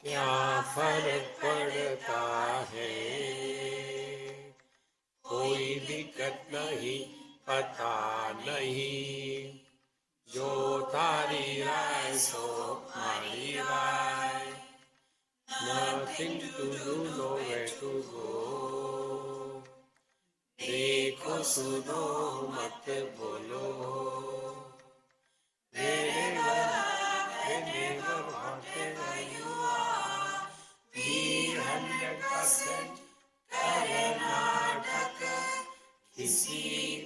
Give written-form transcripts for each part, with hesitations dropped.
क्या फर्क पड़ता है, कोई दिक्कत नहीं, पता नहीं, जो तारी राय सो मारी राय, nothing to do, nowhere to go, देखो सुनो मत बोलो, whenever, whatever you are, be 100% Karnataka, किसी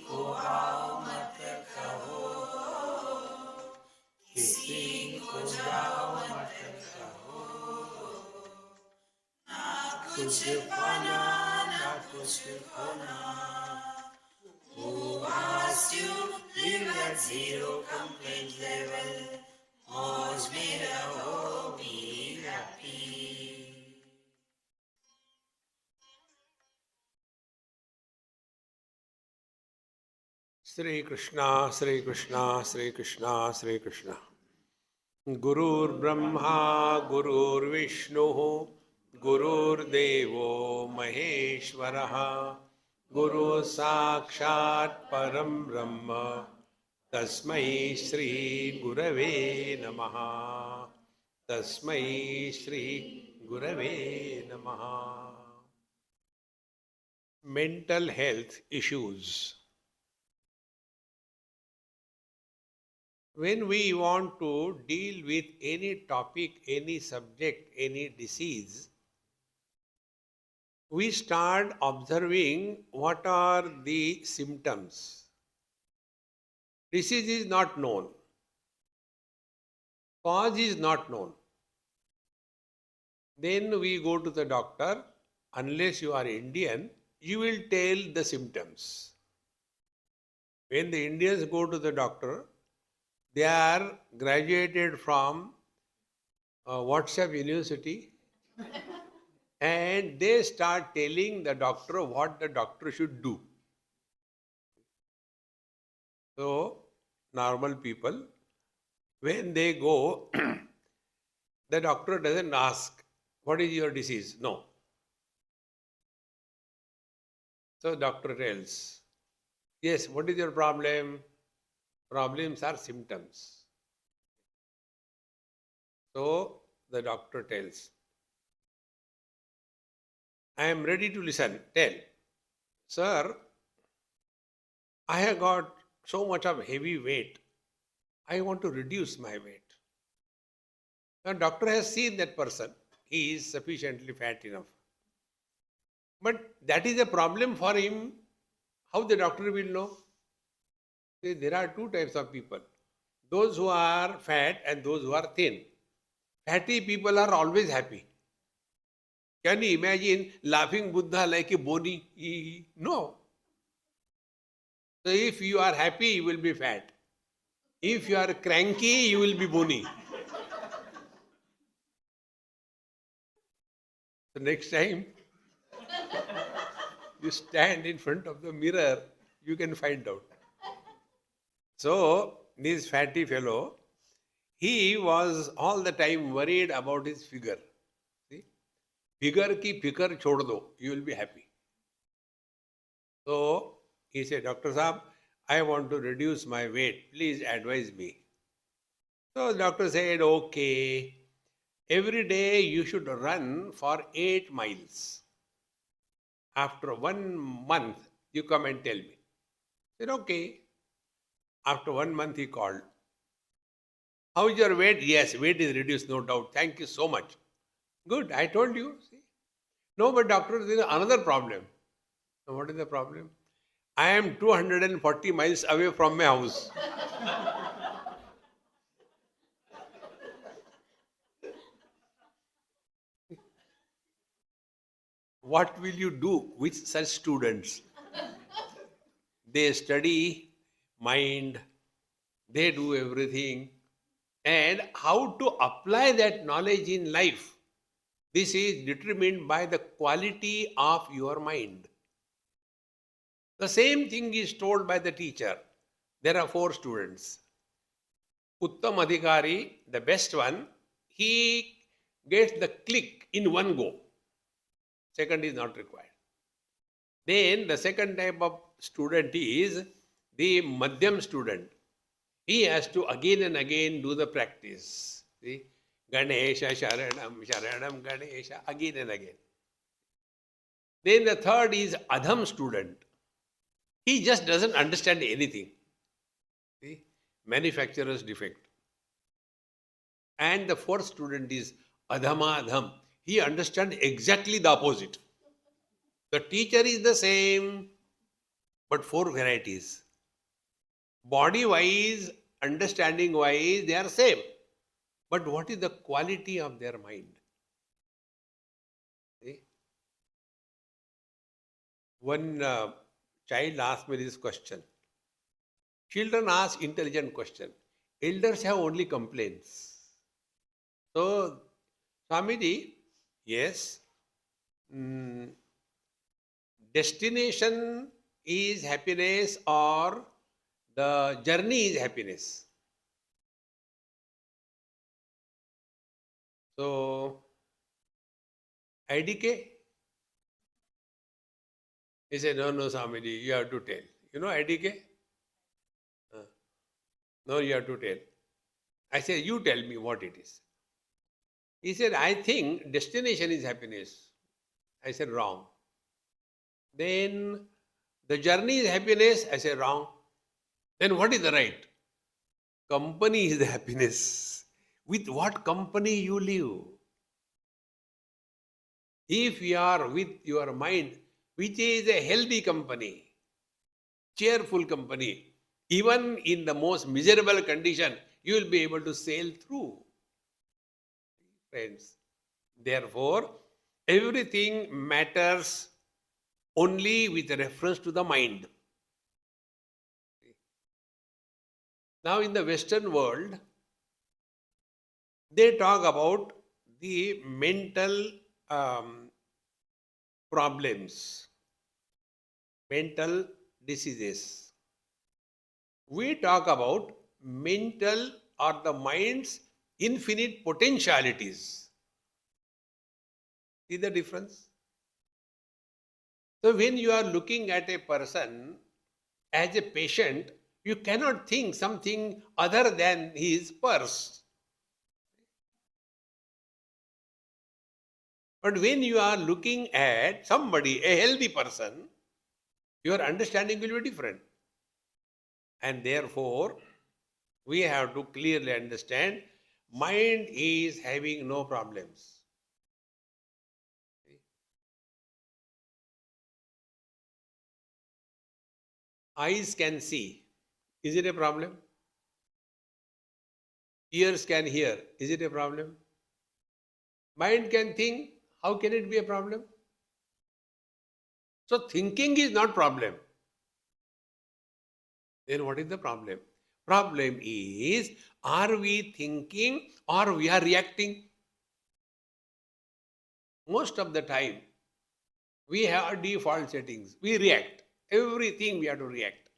को आओ मत कहो, किसी को जाओ मत कहो, कुछ पाना ना कुछ खोना, who asked you live at zero complaint level, मौज में रहो, be happy. Sri Krishna, Sri Krishna, Sri Krishna, Sri Krishna. Gurur Brahma, Gurur Vishnu, Gurur Devo Maheshwaraha, Guru Sakshat Param Brahma, Tasmai Shri Gurave Namaha, Tasmai Shri Gurave Namaha. Mental health issues. When we want to deal with any topic, any subject, any disease, we start observing what are the symptoms. Disease is not known. Cause is not known. Then we go to the doctor. Unless you are Indian, you will tell the symptoms. When the Indians go to the doctor, they are graduated from WhatsApp University and they start telling the doctor what the doctor should do. So, normal people, when they go, the doctor doesn't ask, what is your disease? No. So, doctor tells, yes, what is your problem? Problems are symptoms. So, the doctor tells, I am ready to listen. Tell, sir, I have got so much of heavy weight. I want to reduce my weight. The doctor has seen that person. He is sufficiently fat enough. But that is a problem for him. How the doctor will know? There are two types of people. Those who are fat and those who are thin. Fatty people are always happy. Can you imagine laughing Buddha like a bony? No. So if you are happy, you will be fat. If you are cranky, you will be bony. So next time you stand in front of the mirror, you can find out. So this fatty fellow, he was all the time worried about his figure. See? Figure ki fikar chhod do, you will be happy. So he said, Doctor Saab, I want to reduce my weight. Please advise me. So the doctor said, okay, every day you should run for 8 miles. After 1 month, you come and tell me. I said, okay. After 1 month, he called. How is your weight? Yes, weight is reduced, no doubt. Thank you so much. Good, I told you. See? No, but doctor, there is another problem. Now, what is the problem? I am 240 miles away from my house. What will you do with such students? They study mind, they do everything, and how to apply that knowledge in life. This is determined by the quality of your mind. The same thing is told by the teacher. There are 4 students. Uttam Adhikari, the best one, he gets the click in one go. Second is not required. Then the second type of student is the Madhyam student. He has to again and again do the practice. See? Ganesha, Sharanam, Sharanam, Ganesha, again and again. Then the third is Adham student. He just doesn't understand anything. See? Manufacturer's defect. And the fourth student is Adhama Adham. He understands exactly the opposite. The teacher is the same, but four varieties. Body-wise, understanding-wise, they are same. But what is the quality of their mind? See? One child asked me this question. Children ask intelligent question. Elders have only complaints. So, Swamiji, yes, destination is happiness or the journey is happiness. So, IDK? He said, no, Swamiji, you have to tell. You know IDK? No, you have to tell. I said, you tell me what it is. He said, I think destination is happiness. I said, wrong. Then the journey is happiness. I said, wrong. Then what is the right? Company is the happiness. With what company you live? If you are with your mind, which is a healthy company, cheerful company, even in the most miserable condition, you will be able to sail through. Friends, therefore, everything matters only with reference to the mind. Now, in the Western world, they talk about the mental problems, mental diseases. We talk about mental or the mind's infinite potentialities. See the difference? So when you are looking at a person as a patient, you cannot think something other than his purse. But when you are looking at somebody, a healthy person, your understanding will be different. And therefore, we have to clearly understand mind is having no problems. Eyes can see. Is it a problem? Ears can hear. Is it a problem? Mind can think. How can it be a problem? So thinking is not problem. Then what is the problem? Problem is, are we thinking or we are reacting? Most of the time, we have default settings. We react. Everything we have to react.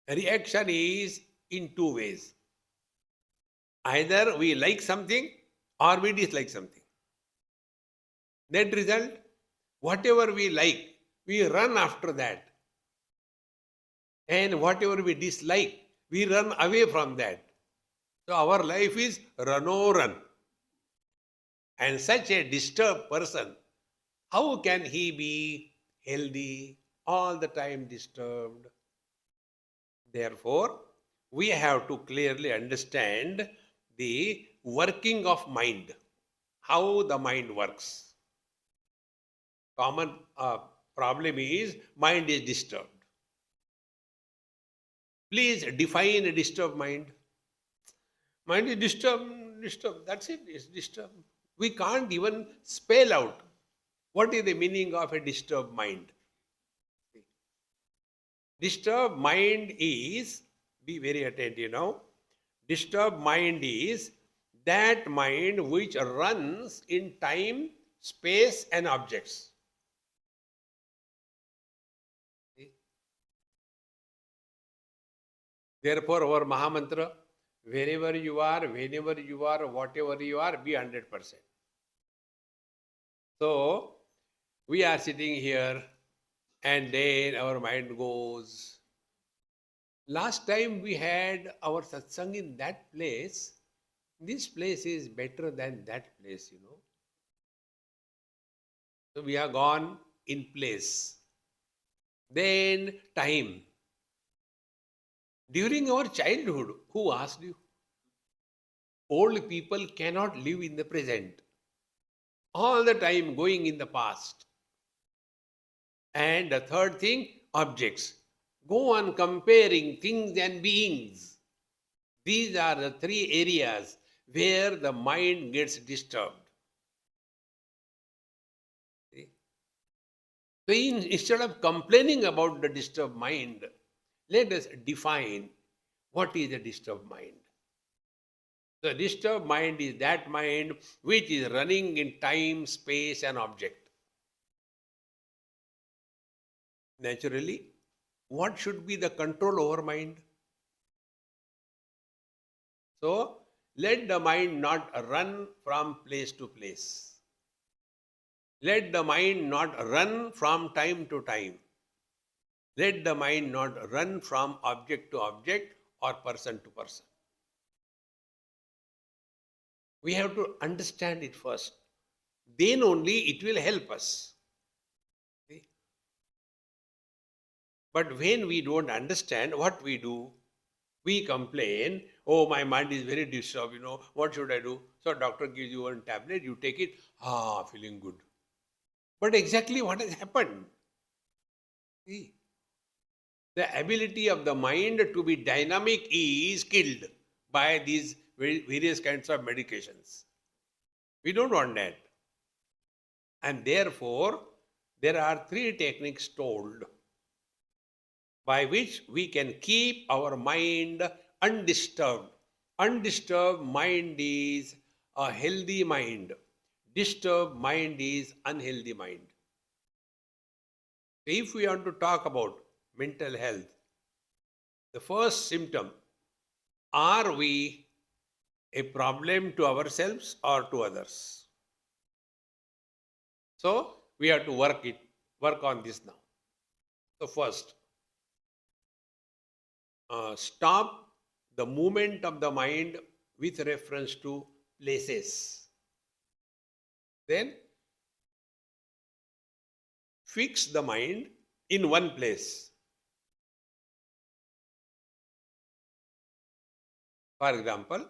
Reaction is in two ways. Either we like something or we dislike something. Net result, whatever we like, we run after that. And whatever we dislike, we run away from that. So our life is run or run. And such a disturbed person, how can he be healthy, all the time disturbed? Therefore, we have to clearly understand the working of mind, how the mind works. Common problem is mind is disturbed. Please define a disturbed mind. Mind is disturbed. That's it, it's disturbed. We can't even spell out what is the meaning of a disturbed mind. Disturbed mind is, be very attentive now, disturbed mind is that mind which runs in time, space and objects. Therefore, our Mahamantra, wherever you are, whenever you are, whatever you are, be 100%. So, we are sitting here and then our mind goes. Last time we had our satsang in that place. This place is better than that place, So we are gone in place. Then time. During our childhood, who asked you? Old people cannot live in the present. All the time going in the past. And the third thing, objects. Go on comparing things and beings. These are the three areas where the mind gets disturbed. So instead of complaining about the disturbed mind, let us define what is a disturbed mind. The disturbed mind is that mind which is running in time, space, and object. Naturally, what should be the control over mind? So, let the mind not run from place to place. Let the mind not run from time to time. Let the mind not run from object to object or person to person. We have to understand it first. Then only it will help us. See? But when we don't understand what we do, we complain, oh, my mind is very disturbed, what should I do? So doctor gives you one tablet, you take it, feeling good. But exactly what has happened? See? The ability of the mind to be dynamic is killed by these various kinds of medications. We don't want that. And therefore, there are three techniques told by which we can keep our mind undisturbed. Undisturbed mind is a healthy mind. Disturbed mind is unhealthy mind. If we want to talk about mental health, the first symptom, are we a problem to ourselves or to others? So we have to work on this now. So first, stop the movement of the mind with reference to places. Then fix the mind in one place. For example,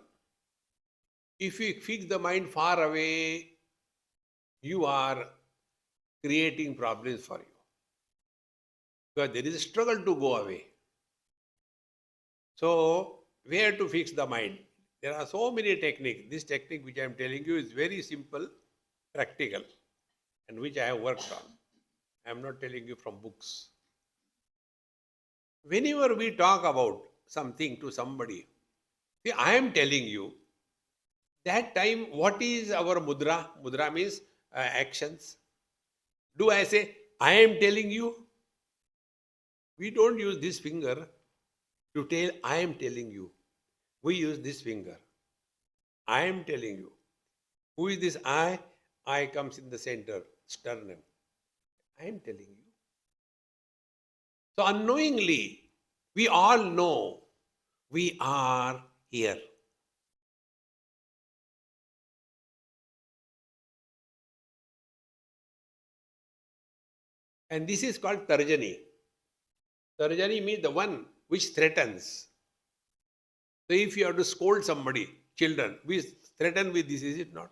if you fix the mind far away, you are creating problems for you. Because there is a struggle to go away. So, where to fix the mind? There are so many techniques. This technique which I am telling you is very simple, practical, and which I have worked on. I am not telling you from books. Whenever we talk about something to somebody, see, I am telling you, that time, what is our mudra? Mudra means actions. Do I say, I am telling you? We don't use this finger to tell, I am telling you. We use this finger. I am telling you. Who is this I? I comes in the center, sternum. I am telling you. So unknowingly, we all know we are here. And this is called Tarjani. Tarjani means the one which threatens. So if you have to scold somebody, children, we threaten with this, is it not?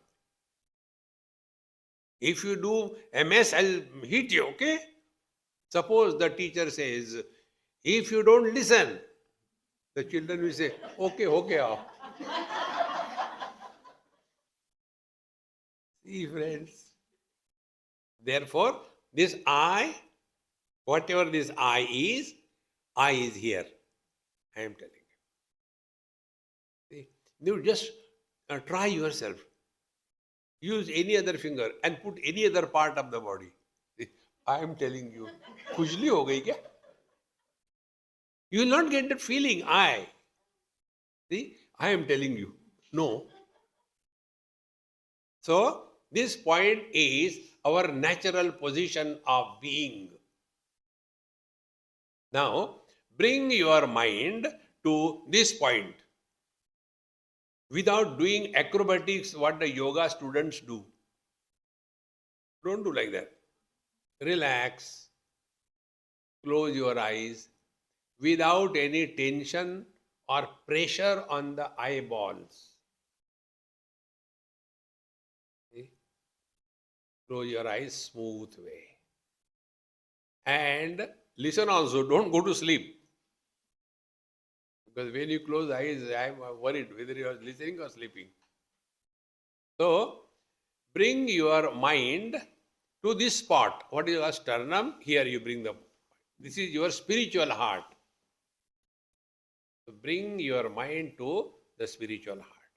If you do a mess, I'll hit you, okay? Suppose the teacher says, if you don't listen, the children will say, okay. See, friends. Therefore, this I, whatever this I is here. I am telling you. See, you just try yourself. Use any other finger and put any other part of the body. See, I am telling you. Khujli ho gayi kya? You will not get that feeling, I. See, I am telling you. No. So, this point is our natural position of being. Now, bring your mind to this point without doing acrobatics, what the yoga students do. Don't do like that. Relax, close your eyes without any tension or pressure on the eyeballs. See? Close your eyes smooth way. And listen also, don't go to sleep. Because when you close eyes, I am worried whether you are listening or sleeping. So, bring your mind to this spot. What is your sternum? Here you bring the. This is your spiritual heart. So bring your mind to the spiritual heart.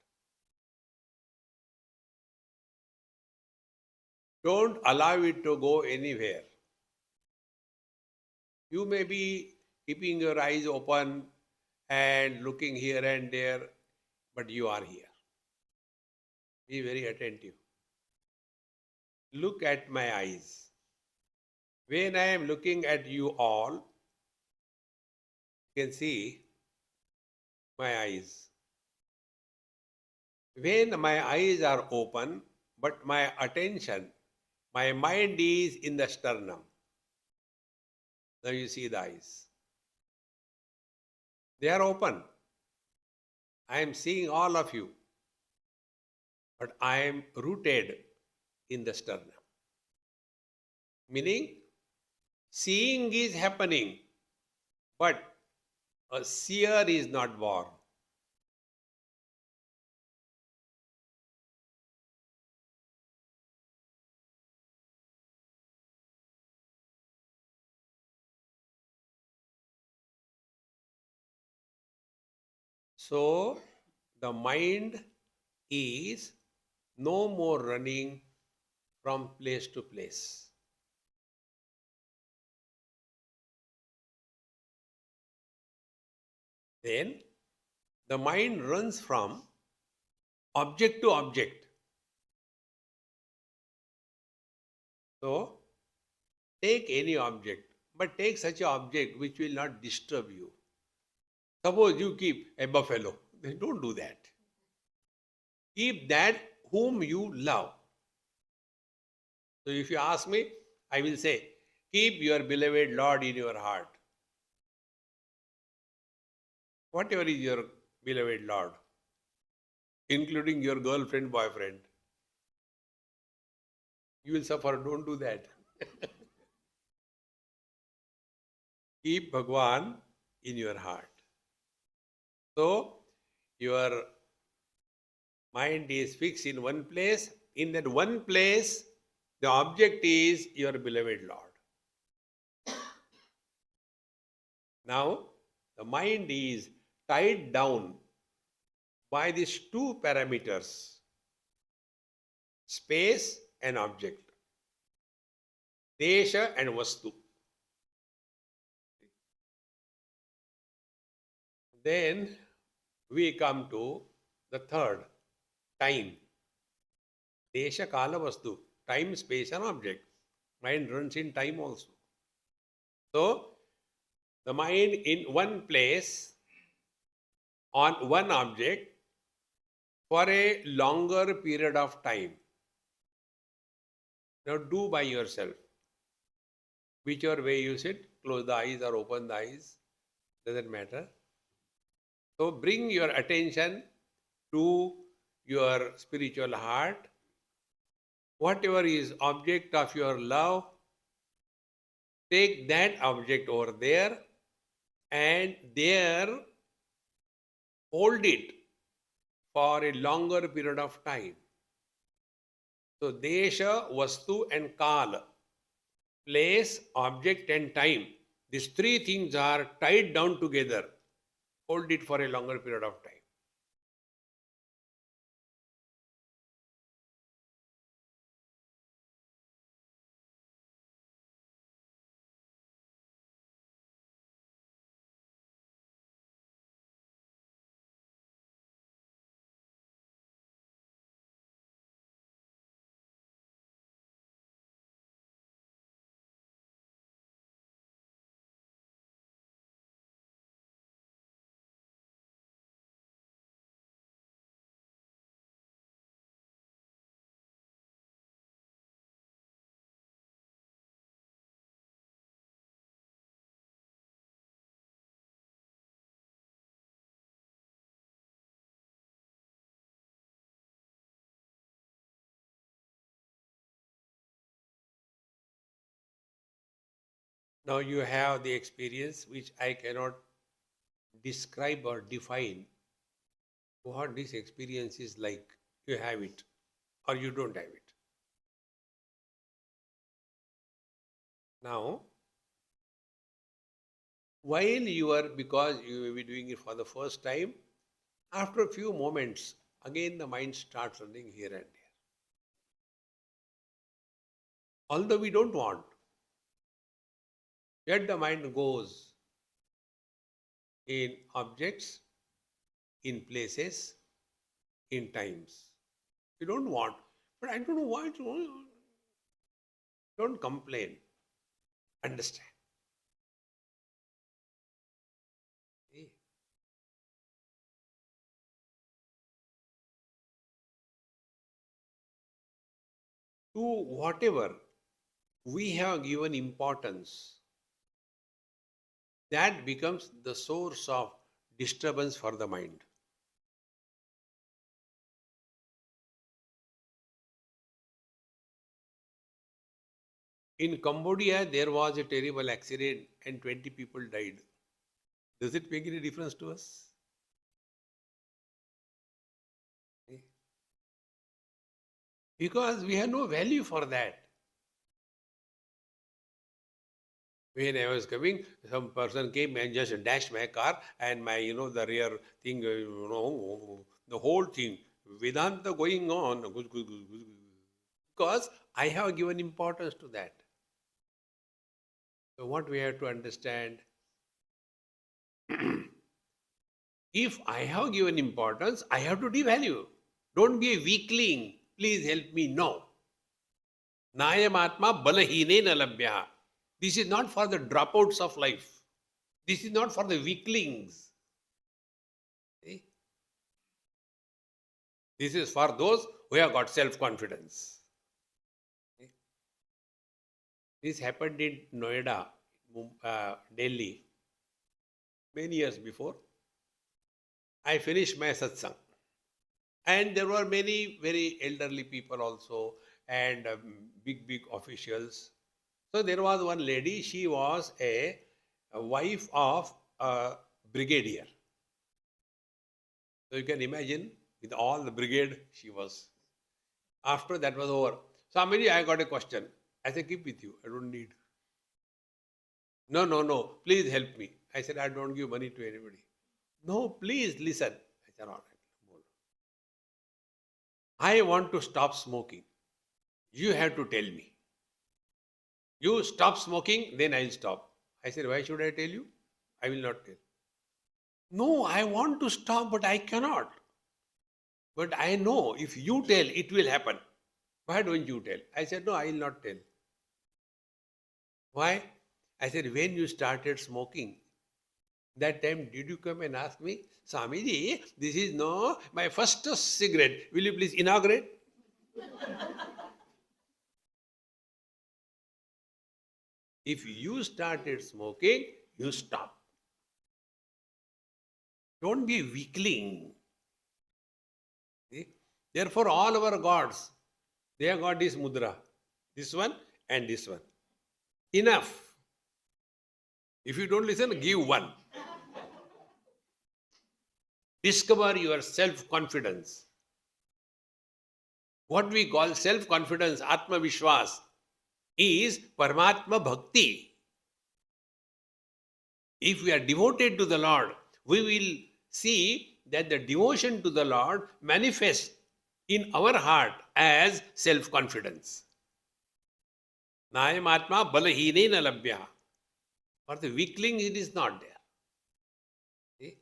Don't allow it to go anywhere. You may be keeping your eyes open and looking here and there, but you are here. Be very attentive. Look at my eyes. When I am looking at you all, you can see my eyes. When my eyes are open, but my attention, my mind is in the sternum. Now you see the eyes. They are open. I am seeing all of you, but I am rooted in the sternum. Meaning, seeing is happening, but a seer is not born. So, the mind is no more running from place to place. Then, the mind runs from object to object. So, take any object, but take such an object which will not disturb you. Suppose you keep a buffalo, then don't do that. Keep that whom you love. So if you ask me, I will say, keep your beloved Lord in your heart. Whatever is your beloved Lord, including your girlfriend, boyfriend, you will suffer. Don't do that. Keep Bhagwan in your heart. So, your mind is fixed in one place. In that one place, the object is your beloved Lord. Now, the mind is tied down by these two parameters, space and object, desha and vastu. Then we come to the third, time. Desha, kala, vastu. Time, space and object. Mind runs in time also. So, the mind in one place on one object for a longer period of time. Now do by yourself. Whichever way you sit, close the eyes or open the eyes, doesn't matter. So bring your attention to your spiritual heart. Whatever is object of your love, take that object over there and there hold it for a longer period of time. So desha, vastu and kala, place, object and time. These three things are tied down together. Hold it for a longer period of time. Now you have the experience which I cannot describe or define what this experience is like. You have it or you don't have it. Now, while you are, because you will be doing it for the first time, after a few moments, again the mind starts running here and there. Although we don't want, yet the mind goes in objects, in places, in times. You don't want, but I don't know why. Don't complain. Understand. See? To whatever we have given importance, that becomes the source of disturbance for the mind. In Cambodia, there was a terrible accident and 20 people died. Does it make any difference to us? Because we have no value for that. When I was coming, some person came and just dashed my car and my, the rear thing, the whole thing, Vedanta going on, because I have given importance to that. So what we have to understand, if I have given importance, I have to devalue. Don't be a weakling. Please help me. No. Nayam atma balahine na labhya. This is not for the dropouts of life. This is not for the weaklings. See? This is for those who have got self-confidence. See? This happened in Noida, Delhi, many years before. I finished my satsang. And there were many very elderly people also and big officials. So there was one lady, she was a wife of a brigadier. So you can imagine with all the brigade she was. After that was over, Swamiji, I got a question. I said, keep with you, I don't need. No, please help me. I said, I don't give money to anybody. No, please listen. I said, all right. I want to stop smoking. You have to tell me. You stop smoking, then I will stop. I said, why should I tell you? I will not tell. No, I want to stop, but I cannot. But I know if you tell, it will happen. Why don't you tell? I said, no, I will not tell. Why? I said, when you started smoking, that time did you come and ask me, Swamiji, this is my first cigarette. Will you please inaugurate? If you started smoking, you stop. Don't be a weakling. See? Therefore, all our gods, they have got this mudra. This one and this one. Enough. If you don't listen, give one. Discover your self-confidence. What we call self-confidence, Atma Vishwas, is Paramatma Bhakti. If we are devoted to the Lord, we will see that the devotion to the Lord manifests in our heart as self-confidence. Nayam Atma balahine na labhya. For the weakling, it is not there. See?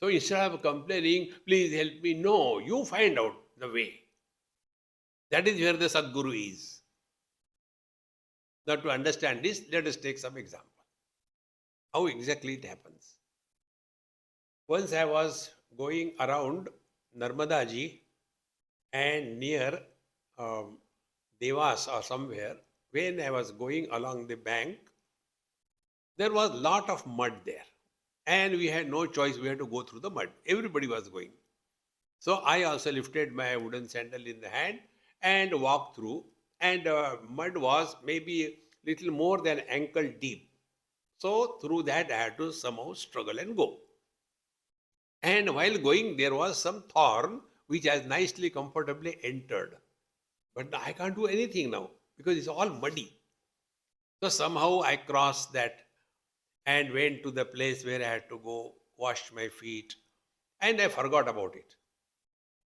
So instead of complaining, please help me, no, you find out the way. That is where the Sadguru is. Now to understand this, let us take some example. How exactly it happens. Once I was going around Narmada Ji and near Devas or somewhere, when I was going along the bank, there was a lot of mud there. And we had no choice, we had to go through the mud. Everybody was going. So I also lifted my wooden sandal in the hand and walked through. And mud was maybe little more than ankle deep. So through that I had to somehow struggle and go. And while going, there was some thorn which has nicely, comfortably entered. But I can't do anything now because it's all muddy. So somehow I crossed that and went to the place where I had to go, wash my feet, and I forgot about it.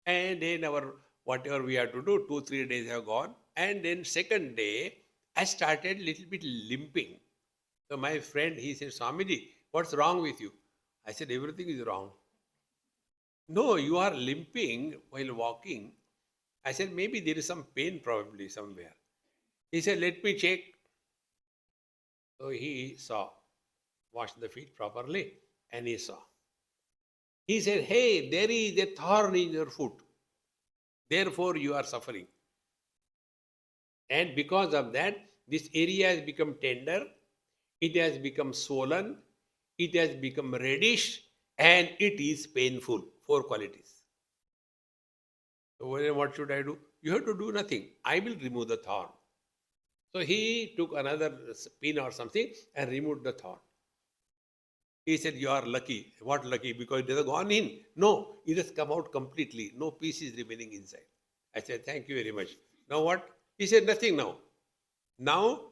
And then our whatever we had to do, 2-3 days have gone. And then second day, I started little bit limping. So my friend, he said, Swamiji, what's wrong with you? I said, everything is wrong. No, you are limping while walking. I said, maybe there is some pain probably somewhere. He said, let me check. So he saw, washed the feet properly, and he saw. He said, hey, there is a thorn in your foot. Therefore, you are suffering. And because of that, this area has become tender, it has become swollen, it has become reddish, and it is painful. 4 qualities. So what should I do? You have to do nothing. I will remove the thorn. So he took another pin or something and removed the thorn. He said, you are lucky. What lucky? Because it has gone in. No, it has come out completely. No piece is remaining inside. I said, thank you very much. Now what? He said, nothing now. Now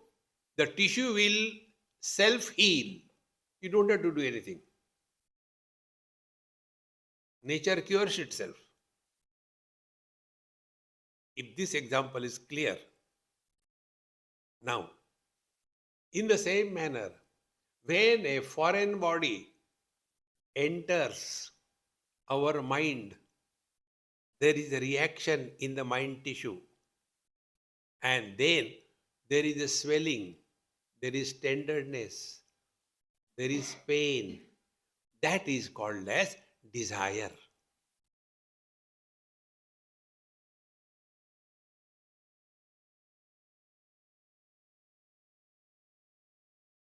the tissue will self-heal. You don't have to do anything. Nature cures itself. If this example is clear, now, in the same manner, when a foreign body enters our mind, there is a reaction in the mind tissue. And then there is a swelling, there is tenderness, there is pain. That is called as desire.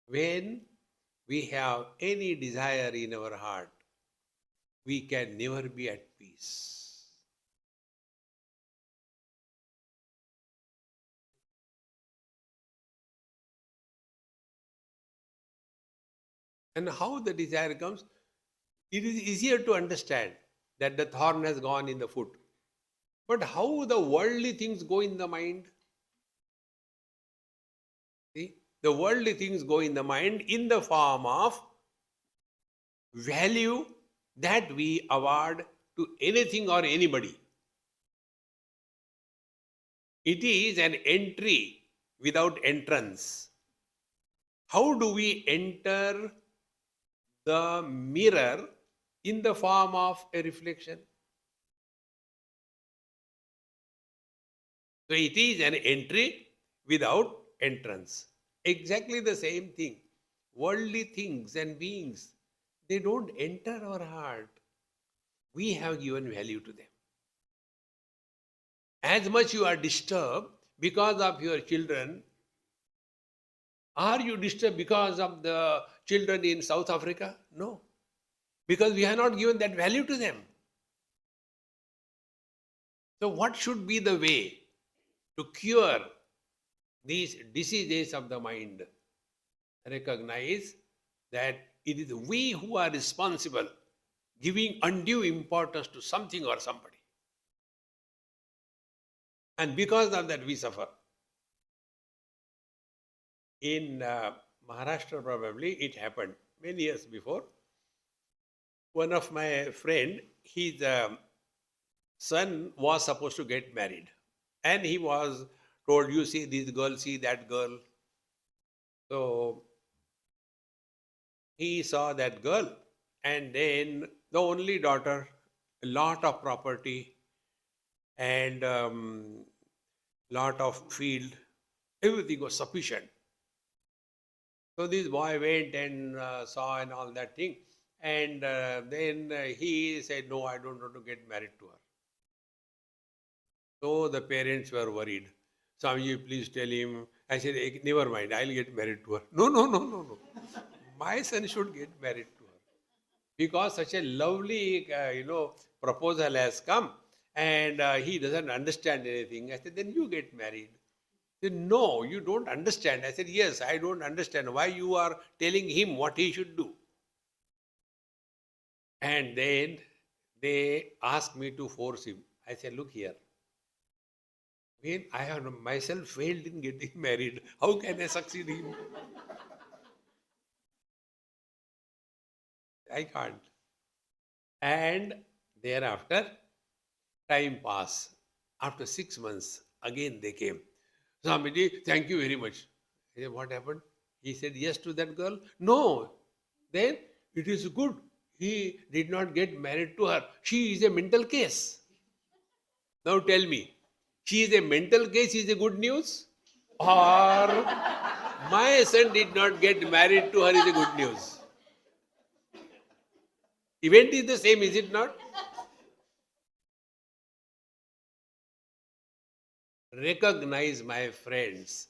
When we have any desire in our heart, we can never be at peace. And how the desire comes, it is easier to understand that the thorn has gone in the foot. But how the worldly things go in the mind? See, the worldly things go in the mind in the form of value that we award to anything or anybody. It is an entry without entrance. How do we enter the mirror in the form of a reflection? So it is an entry without entrance. Exactly the same thing. Worldly things and beings, they don't enter our heart. We have given value to them. As much you are disturbed because of your children, are you disturbed because of the children in South Africa? No. Because we have not given that value to them. So what should be the way to cure these diseases of the mind? Recognize that it is we who are responsible, giving undue importance to something or somebody. And because of that, we suffer. In Maharashtra, probably, it happened many years before. One of my friend, his son was supposed to get married. And he was told, you see this girl, see that girl. So he saw that girl, and then the only daughter, a lot of property, and lot of field, everything was sufficient. So this boy went and saw and all that thing, and then he said, no, I don't want to get married to her. So the parents were worried. Swamiji, please tell him. I said, never mind, I'll get married to her. No. My son should get married to her. Because such a lovely, proposal has come, and he doesn't understand anything. I said, then you get married. He said, no, you don't understand. I said, yes, I don't understand why you are telling him what he should do. And then they asked me to force him. I said, look here. When I have myself failed in getting married, how can I succeed him? I can't. And thereafter, time passed. After 6 months, again they came. Swamiji, thank you very much. I said, what happened? He said yes to that girl. No. Then it is good. He did not get married to her. She is a mental case. Now tell me, she is a mental case is a good news? Or my son did not get married to her is a good news? Event is the same, is it not? Recognize, my friends,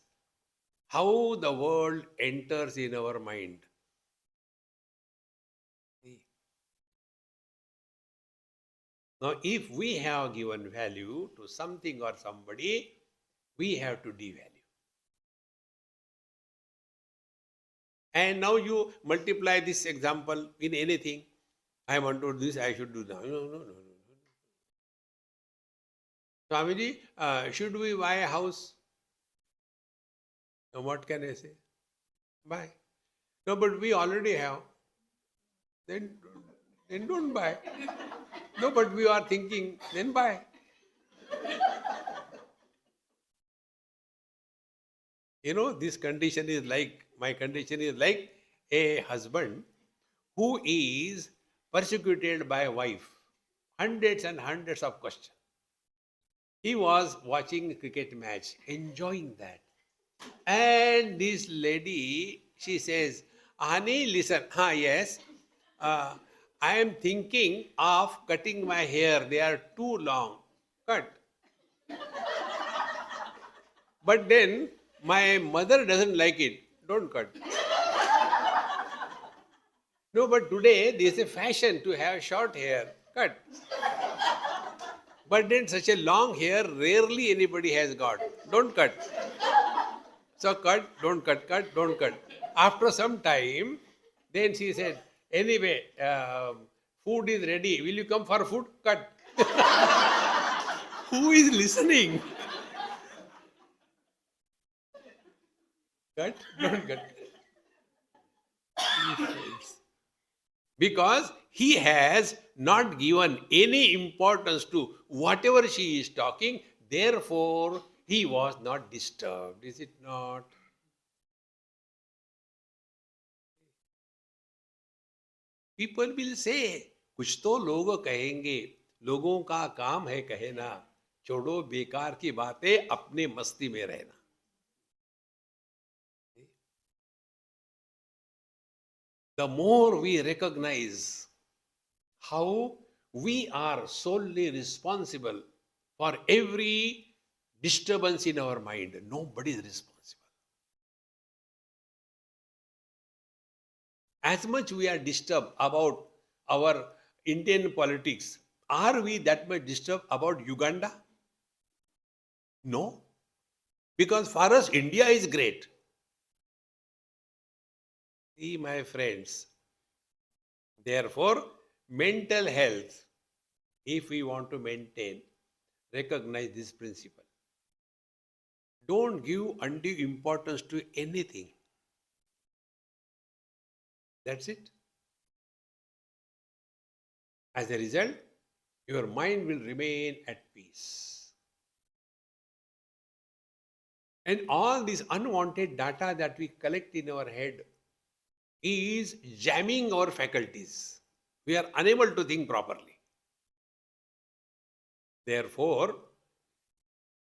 how the world enters in our mind. Now, if we have given value to something or somebody, we have to devalue. And now you multiply this example in anything. I want to do this, I should do that. No. Swamiji, should we buy a house? Now, what can I say? Buy. No, but we already have. Then don't buy. No, but we are thinking, then buy. This condition is like, my condition is like a husband who is persecuted by a wife. Hundreds and hundreds of questions. He was watching a cricket match, enjoying that. And this lady, she says, honey, listen, yes, I am thinking of cutting my hair. They are too long. Cut. But then my mother doesn't like it. Don't cut. No, but today there is a fashion to have short hair. Cut. But then such a long hair, rarely anybody has got. Don't cut. So cut, don't cut, don't cut. After some time, then she said, anyway, food is ready. Will you come for food? Cut. Who is listening? Cut, don't cut. Because he has not given any importance to whatever she is talking, therefore he was not disturbed, is it not? People will say, कुछ तो लोग कहेंगे, लोगों का काम है कहना, छोड़ो बेकार की बातें, अपने मस्ती में रहना. The more we recognize how we are solely responsible for every disturbance in our mind, nobody is responsible. As much we are disturbed about our Indian politics, are we that much disturbed about Uganda? No. Because for us, India is great. See, my friends, therefore, mental health, if we want to maintain, recognize this principle. Don't give undue importance to anything. That's it. As a result, your mind will remain at peace. And all this unwanted data that we collect in our head is jamming our faculties. We are unable to think properly. Therefore,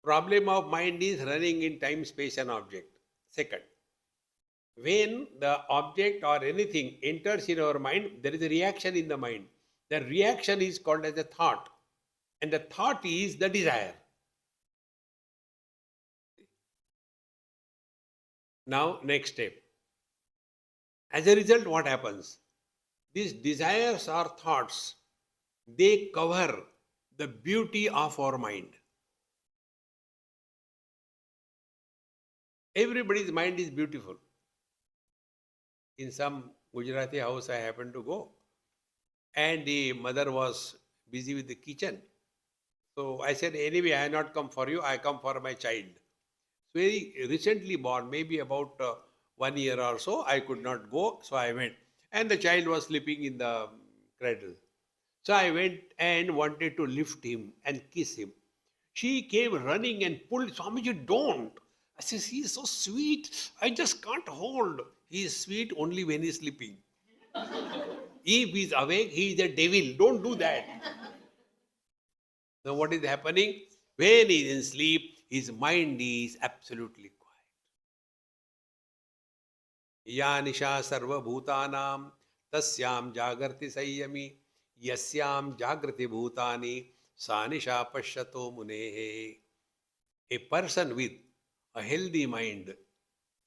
problem of mind is running in time, space and object. Second, when the object or anything enters in our mind, there is a reaction in the mind. The reaction is called as a thought. And the thought is the desire. Now, next step. As a result, what happens? These desires or thoughts, they cover the beauty of our mind. Everybody's mind is beautiful. In some Gujarati house I happened to go, and the mother was busy with the kitchen. So I said, anyway, I not come for you, I come for my child. Very recently born, maybe about 1 year or so, I could not go, so I went. And the child was sleeping in the cradle. So I went and wanted to lift him and kiss him. She came running and pulled, Swamiji, don't. I said, he is so sweet. I just can't hold. He is sweet only when he is sleeping. If he is awake, he is a devil. Don't do that. Now what is happening? When he is in sleep, his mind is absolutely quiet. Ya nisha sarva bhutanam tasyam jagarti sanyami yasyam jagrati bhutani sa nisha pashyato munehe. A person with a healthy mind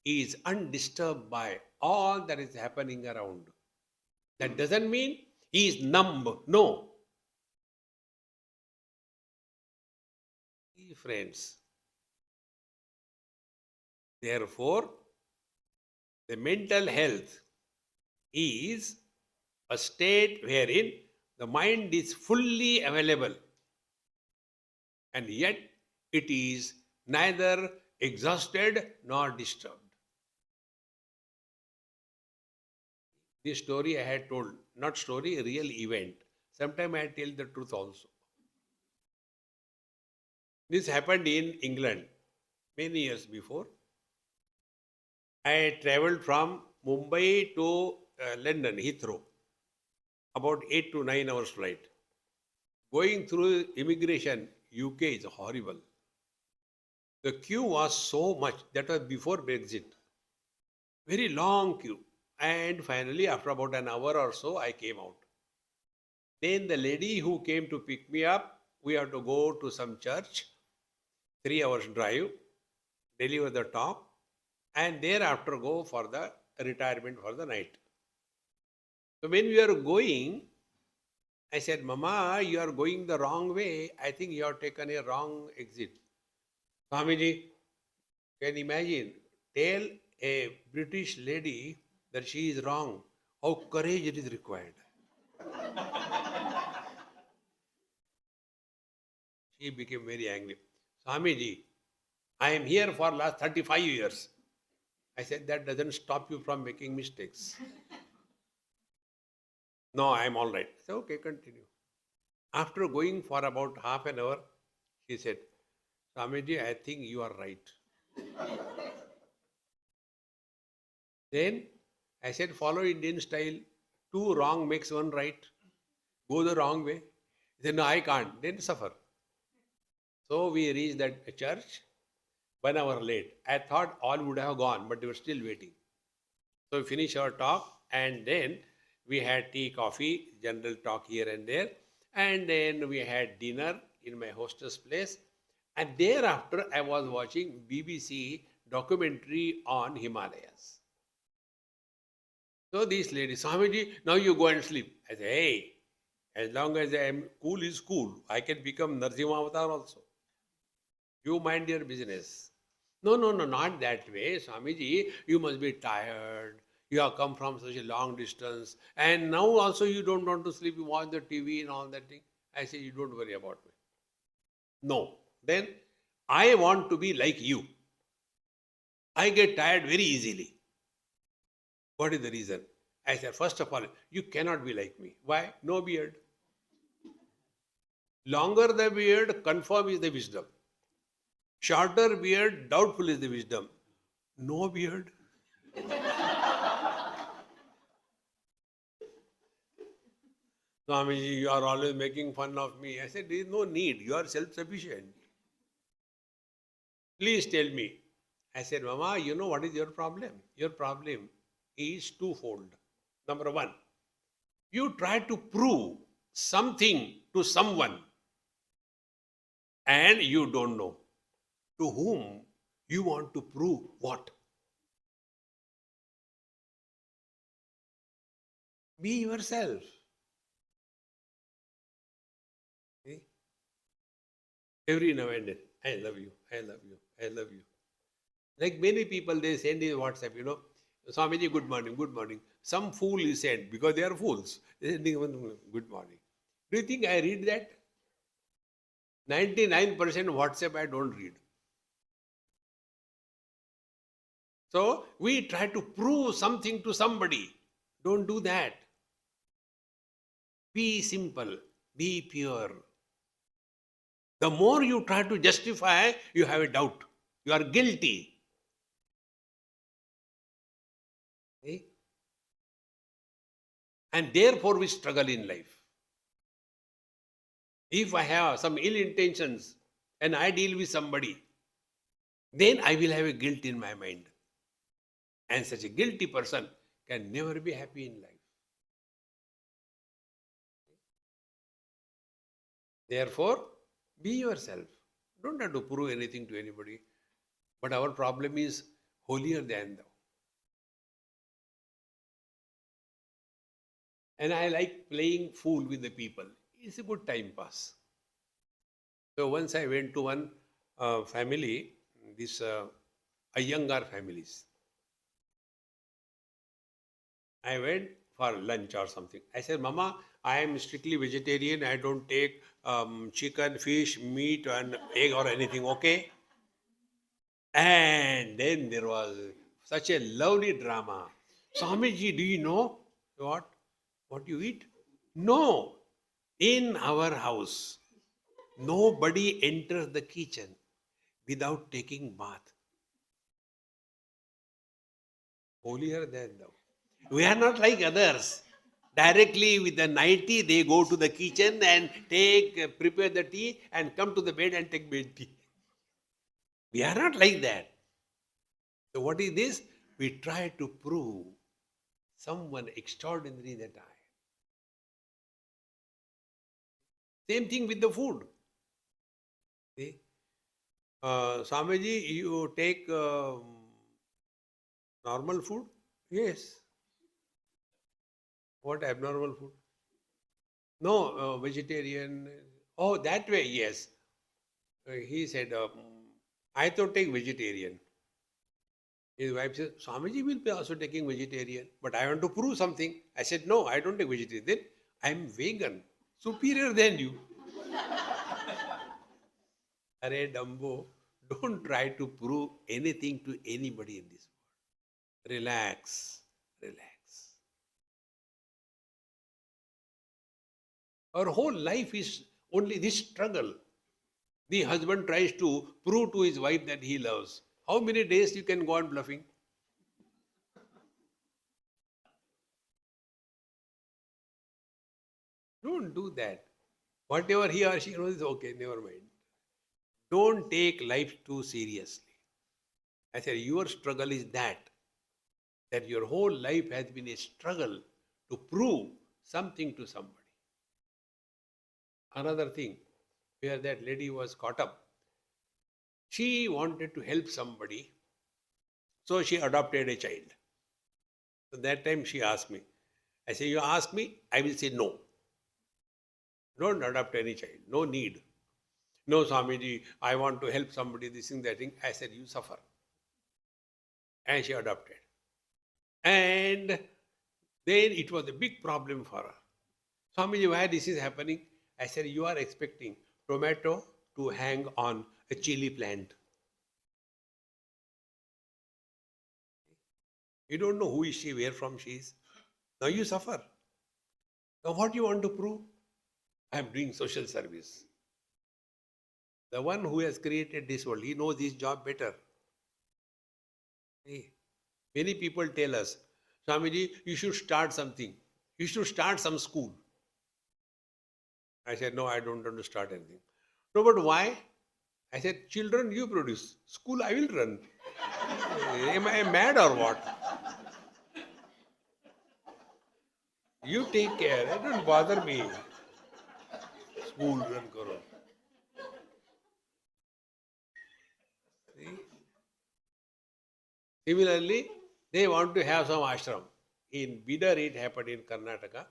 is undisturbed by all that is happening around. That doesn't mean he is numb. No. Friends. Therefore, the mental health is a state wherein the mind is fully available and yet it is neither exhausted nor disturbed. This story I had told, not story, a real event. Sometime I tell the truth also. This happened in England many years before. I traveled from Mumbai to London, Heathrow, about 8 to 9 hours flight. Going through immigration, UK is horrible. The queue was so much, that was before Brexit. Very long queue. And finally, after about an hour or so, I came out. Then the lady who came to pick me up, we have to go to some church, 3 hours drive, deliver the talk, and thereafter go for the retirement for the night. So when we are going, I said, Mama, you are going the wrong way. I think you have taken a wrong exit. Swamiji, can you imagine? Tell a British lady that she is wrong. How courage it is required. She became very angry. Swamiji, I am here for last 35 years. I said, that doesn't stop you from making mistakes. No, I am all right. I said, okay, continue. After going for about half an hour, she said, Swamiji, I think you are right. Then I said, follow Indian style. 2 wrong makes 1 right. Go the wrong way. He said, no, I can't. Then suffer. So we reached that church 1 hour late. I thought all would have gone, but they were still waiting. So we finished our talk and then we had tea, coffee, general talk here and there. And then we had dinner in my hostess place. And thereafter, I was watching BBC documentary on Himalayas. So this lady, Swamiji, now you go and sleep. I say, hey, as long as I am cool is cool. I can become Narsimha Avatar also. You mind your business. No, not that way. Swamiji, you must be tired. You have come from such a long distance. And now also you don't want to sleep. You watch the TV and all that thing. I say, you don't worry about me. No. Then I want to be like you. I get tired very easily. What is the reason? I said, first of all, you cannot be like me. Why? No beard. Longer the beard, confirm is the wisdom. Shorter beard, doubtful is the wisdom. No beard. Swamiji, you are always making fun of me. I said, there is no need. You are self-sufficient. Please tell me. I said, Mama, you know what is your problem? Your problem is twofold. Number 1, you try to prove something to someone and you don't know to whom you want to prove what. Be yourself. Okay? Every now and then, I love you, I love you, I love you. Like many people, they send in WhatsApp, Swamiji, good morning, good morning. Some fool is sent because they are fools. They send good morning. Do you think I read that? 99% WhatsApp I don't read. So we try to prove something to somebody. Don't do that. Be simple. Be pure. The more you try to justify, you have a doubt. You are guilty. See? And therefore we struggle in life. If I have some ill intentions and I deal with somebody, then I will have a guilt in my mind. And such a guilty person can never be happy in life. Therefore, be yourself. Don't have to prove anything to anybody. But our problem is holier than thou. And I like playing fool with the people. It's a good time pass. So once I went to one family, this Iyengar families. I went for lunch or something. I said, Mama, I am strictly vegetarian. I don't take chicken, fish, meat, and egg or anything, okay? And then there was such a lovely drama. Swamiji, do you know what? What you eat? No. In our house, nobody enters the kitchen without taking bath. Holier than thou. We are not like others. Directly with the nightie, they go to the kitchen and prepare the tea and come to the bed and take bed tea. We are not like that. So what is this? We try to prove someone extraordinary that I am. Same thing with the food. See? Swamiji, you take normal food? Yes. What abnormal food? No, vegetarian. Oh, that way, yes. He said, I thought take vegetarian. His wife said, Swamiji will be also taking vegetarian. But I want to prove something. I said, no, I don't take vegetarian. Then I am vegan, superior than you. Arey Dumbo, don't try to prove anything to anybody in this world. Relax, relax. Our whole life is only this struggle. The husband tries to prove to his wife that he loves. How many days you can go on bluffing? Don't do that. Whatever he or she knows is okay, never mind. Don't take life too seriously. I said, your struggle is that your whole life has been a struggle to prove something to somebody. Another thing, where that lady was caught up, she wanted to help somebody, so she adopted a child. So that time she asked me. I said, you ask me, I will say no. Don't adopt any child, no need. No, Swamiji, I want to help somebody, this thing, that thing. I said, you suffer. And she adopted. And then it was a big problem for her. Swamiji, why this is happening? I said, you are expecting tomato to hang on a chili plant. You don't know who is she, where from she is. Now you suffer. Now what you want to prove? I am doing social service. The one who has created this world, he knows his job better. See, many people tell us, Swamiji, you should start something. You should start some school. I said, no, I don't want to start anything. No, but why? I said, children you produce. School I will run. Am I mad or what? You take care. Don't bother me. School run karo. See? Similarly, they want to have some ashram. In Bidar, it happened in Karnataka.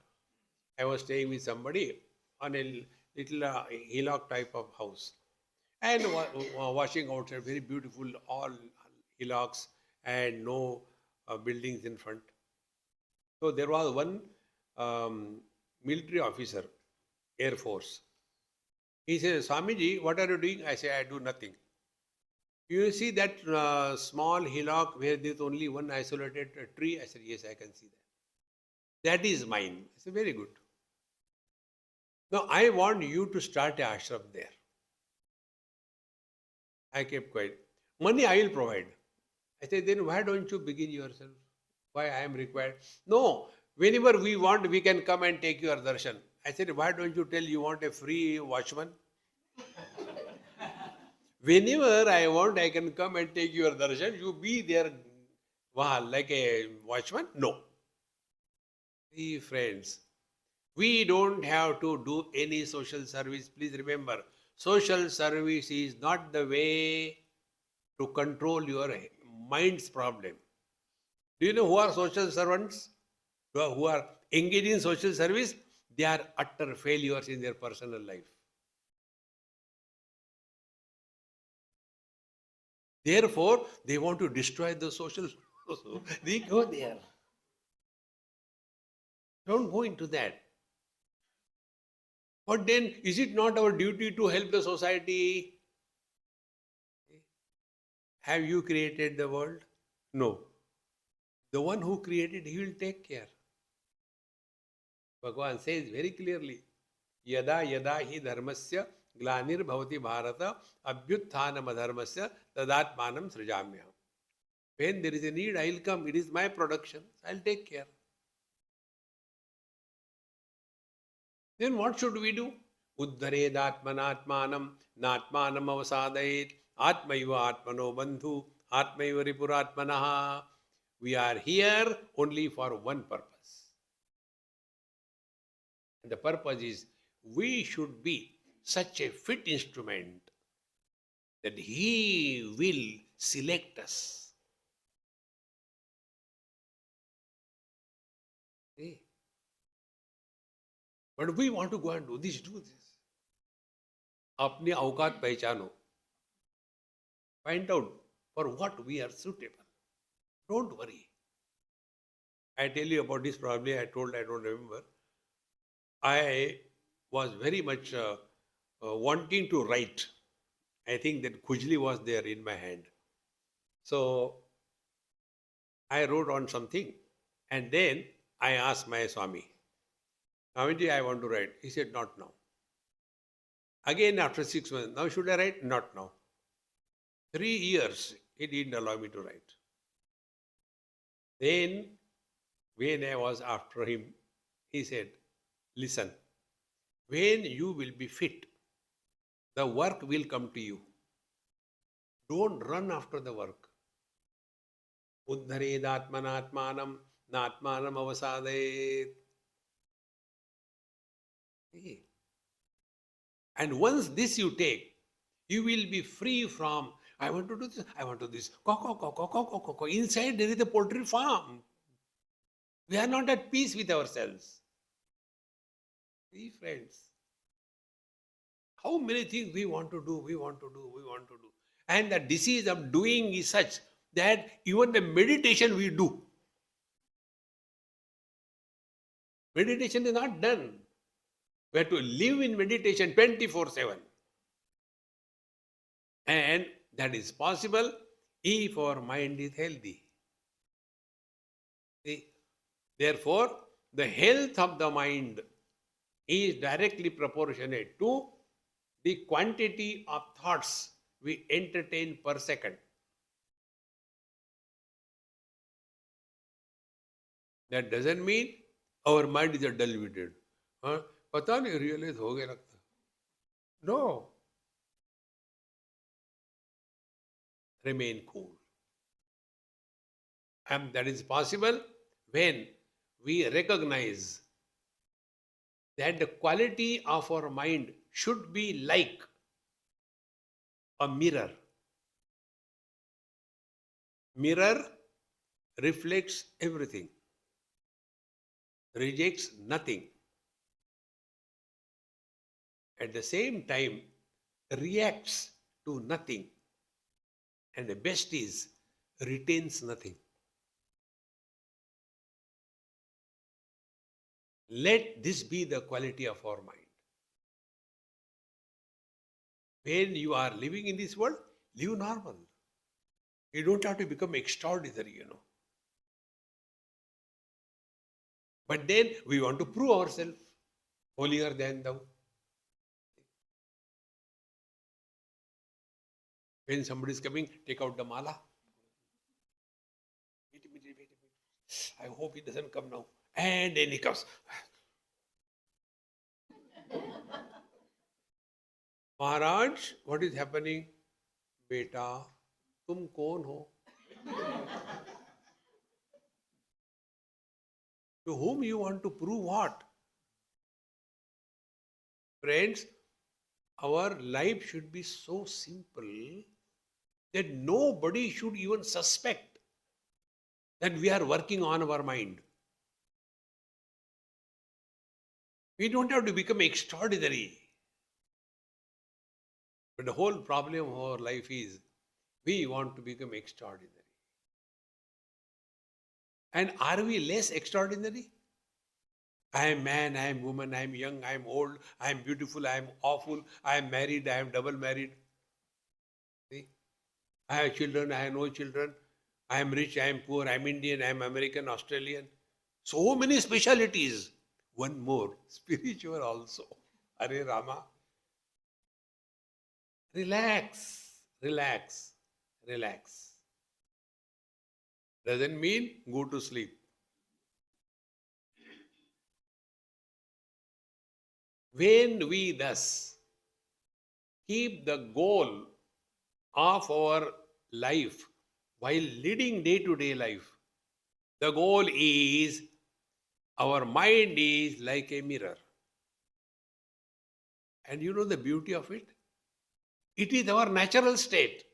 I was staying with somebody on a little hillock type of house and watching outside, very beautiful, all hillocks and no buildings in front. So there was one military officer, Air Force. He says, Swamiji, what are you doing? I say, I do nothing. You see that small hillock where there is only one isolated tree? I said, yes, I can see that. That is mine. I said, very good. Now, I want you to start a ashram there. I kept quiet. Money I will provide. I said, then why don't you begin yourself? Why I am required? No, whenever we want, we can come and take your darshan. I said, why don't you tell you want a free watchman? Whenever I want, I can come and take your darshan. You be there like a watchman? No. See, friends, we don't have to do any social service. Please remember, social service is not the way to control your mind's problem. Do you know who are social servants? Who are engaged in social service? They are utter failures in their personal life. Therefore, they want to destroy the social. They go there. Don't go into that. But then, is it not our duty to help the society? Have you created the world? No. The one who created, he will take care. Bhagavan says very clearly, Yada yada hi dharmasya glanir bhavati bharata abhyutthanam adharmasya tadatmanam srijamya. When there is a need, I will come. It is my production. I will take care. Then what should we do? Uddhared atmanatmanam natmanam avasadayet atmaiva atmano bandhu atmaiva ripuratmanaha. We are here only for one purpose. And the purpose is we should be such a fit instrument that He will select us. See? But we want to go and do this, do this. अपनी औकात पहचानो. Find out for what we are suitable. Don't worry. I tell you about this probably I don't remember. I was very much wanting to write. I think that Khujli was there in my hand. So I wrote on something and then I asked my Swami, Swamiji, I want to write. He said, not now. Again after 6 months, now should I write? Not now. 3 years, he didn't allow me to write. Then, when I was after him, he said, listen, when you will be fit, the work will come to you. Don't run after the work. Uddhared atmanatmanam natmanam avasadayet. And once this you take, you will be free from, I want to do this, I want to do this. Inside there is a poultry farm. We are not at peace with ourselves. See, friends, how many things we want to do. And the disease of doing is such that even the meditation we do, meditation is not done. We have to live in meditation 24/7. And that is possible if our mind is healthy. See? Therefore, the health of the mind is directly proportionate to the quantity of thoughts we entertain per second. That doesn't mean our mind is a dull-witted. पता नहीं realise हो गया लगता. No. Remain cool. And that is possible when we recognize that the quality of our mind should be like a mirror. Mirror reflects everything, rejects nothing. At the same time, reacts to nothing. And the best is, retains nothing. Let this be the quality of our mind. When you are living in this world, live normal. You don't have to become extraordinary. But then we want to prove ourselves holier than thou. When somebody is coming, take out the mala. Wait a minute. I hope he doesn't come now. And then he comes. Maharaj, what is happening? Beta, tum kaun ho? To whom you want to prove what? Friends, our life should be so simple that nobody should even suspect that we are working on our mind. We don't have to become extraordinary. But the whole problem of our life is we want to become extraordinary. And are we less extraordinary? I am man, I am woman, I am young, I am old, I am beautiful, I am awful, I am married, I am double married. See? I have children, I have no children, I am rich, I am poor, I am Indian, I am American, Australian. So many specialities. One more, spiritual also. Hare Rama. Relax, relax, relax. Doesn't mean go to sleep. When we thus keep the goal of our life while leading day-to-day life, the goal is our mind is like a mirror. And you know the beauty of it? It is our natural state.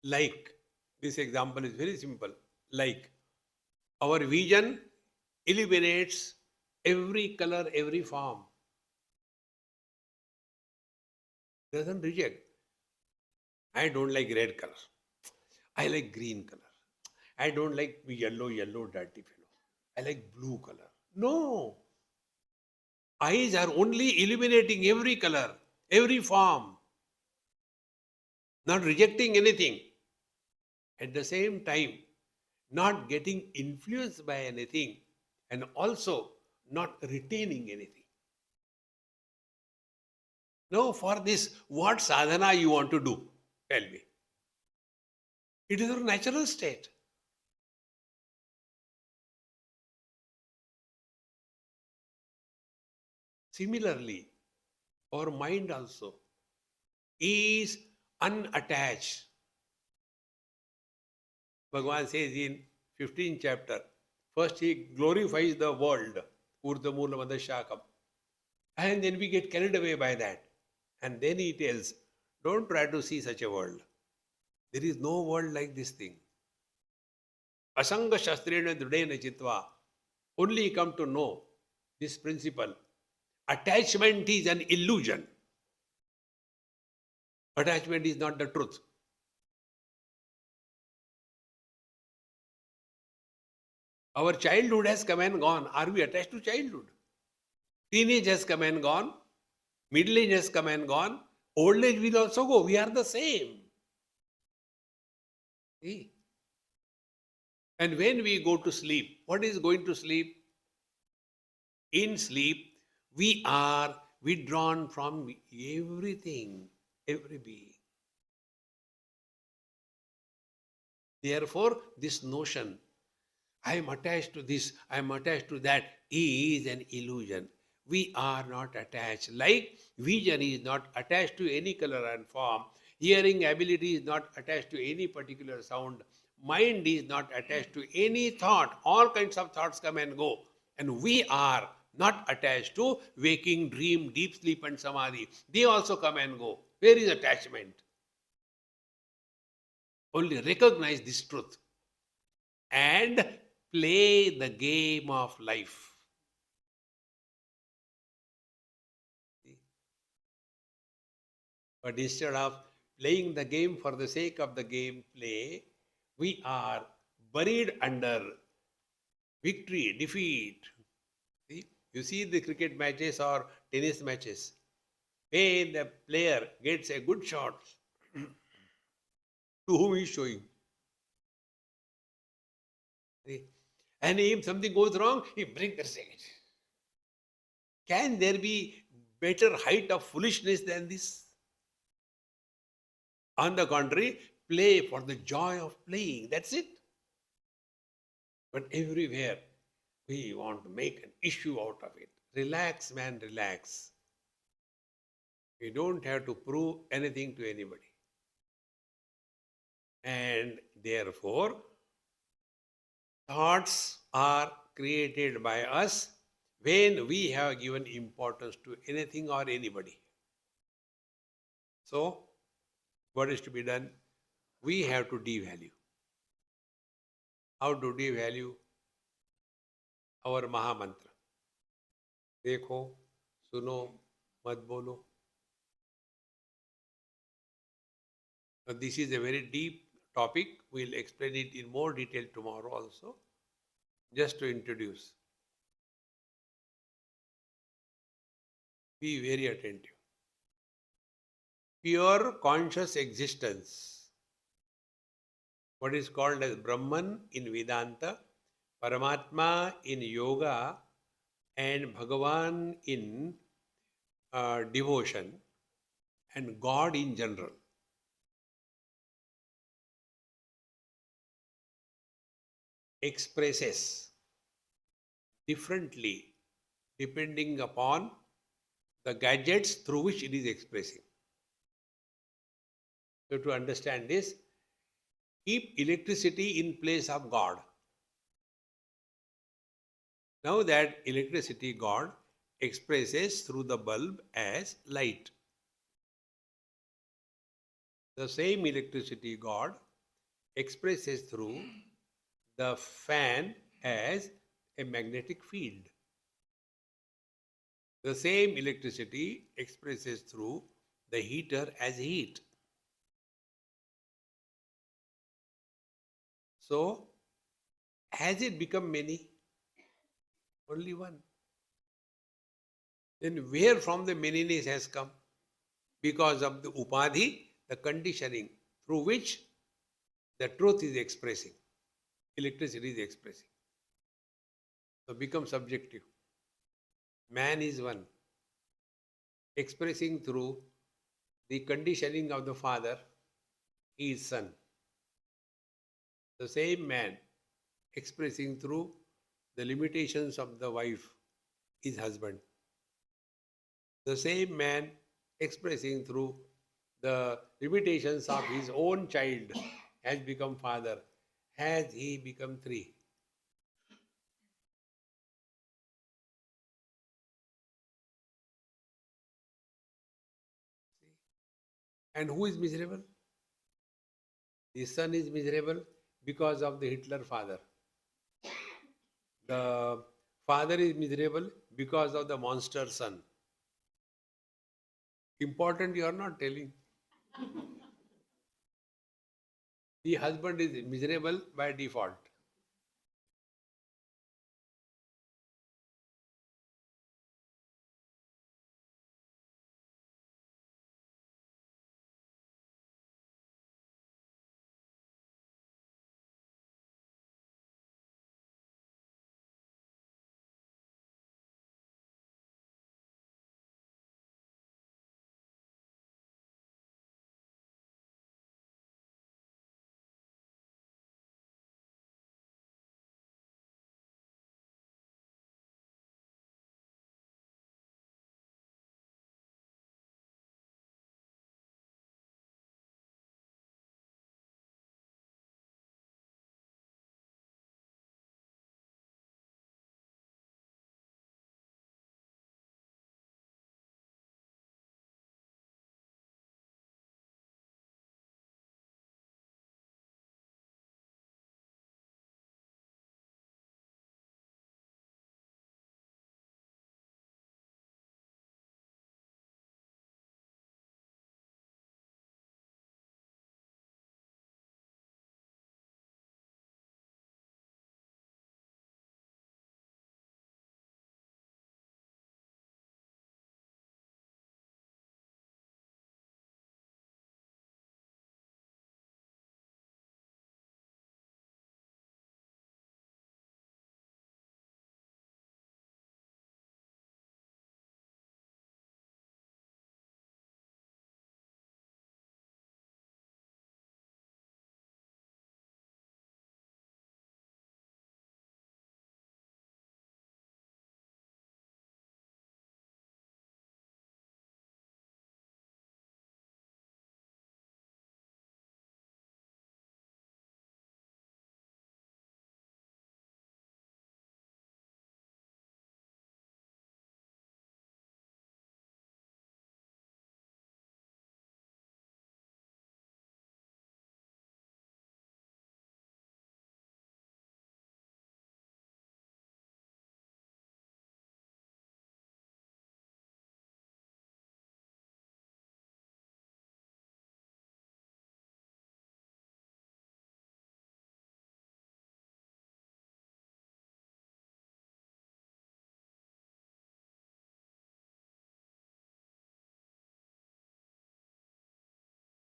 Like, this example is very simple. Like, our vision eliminates every color, every form. Doesn't reject. I don't like red color. I like green color. I don't like yellow, dirty fellow. I like blue color. No. Eyes are only eliminating every color, every form, not rejecting anything. At the same time, not getting influenced by anything and also not retaining anything. Now, for this, what sadhana you want to do? Tell me. It is our natural state. Similarly, our mind also is unattached. Bhagavan says in 15th chapter, first he glorifies the world, Urdhamula Madashakam. And then we get carried away by that. And then he tells, don't try to see such a world. There is no world like this thing. Asanga Shastrena Dridena Chitva. Only come to know this principle. Attachment is an illusion. Attachment is not the truth. Our childhood has come and gone. Are we attached to childhood? Teenage has come and gone. Middle age has come and gone. Old age will also go. We are the same. See? And when we go to sleep, what is going to sleep? In sleep, we are withdrawn from everything, every being. Therefore, this notion, I am attached to this, I am attached to that, is an illusion. We are not attached. Like vision is not attached to any color and form. Hearing ability is not attached to any particular sound. Mind is not attached to any thought. All kinds of thoughts come and go. And we are not attached to waking, dream, deep sleep and samadhi. They also come and go. Where is attachment? Only recognize this truth and play the game of life. But instead of playing the game for the sake of the game play, we are buried under victory, defeat. See? You see the cricket matches or tennis matches. When the player gets a good shot, to whom he is showing. See? And if something goes wrong, he brings the second. Can there be better height of foolishness than this? On the contrary, play for the joy of playing. That's it. But everywhere we want to make an issue out of it. Relax, man, relax. We don't have to prove anything to anybody. And therefore, thoughts are created by us when we have given importance to anything or anybody. So, what is to be done? We have to devalue. How to devalue? Our Mahamantra. देखो, सुनो, मत बोलो. Now, this is a very deep topic. We'll explain it in more detail tomorrow also. Just to introduce. Be very attentive. Pure conscious existence. What is called as Brahman in Vedanta, Paramatma in Yoga, and Bhagavan in devotion, and God in general. Expresses differently depending upon the gadgets through which it is expressing. So to understand this, keep electricity in place of God. Now that electricity, God expresses through the bulb as light. The same electricity, God expresses through the fan as a magnetic field. The same electricity expresses through the heater as heat. So, has it become many? Only one. Then where from the manyness has come? Because of the upadhi, the conditioning through which the truth is expressing. Electricity is expressing. So become subjective. Man is one. Expressing through the conditioning of the father, he is son. The same man expressing through the limitations of the wife is husband. The same man expressing through the limitations of his own child has become father. Has he become three? And who is miserable? The son is miserable because of the Hitler father. The father is miserable because of the monster son. Important you are not telling. The husband is miserable by default.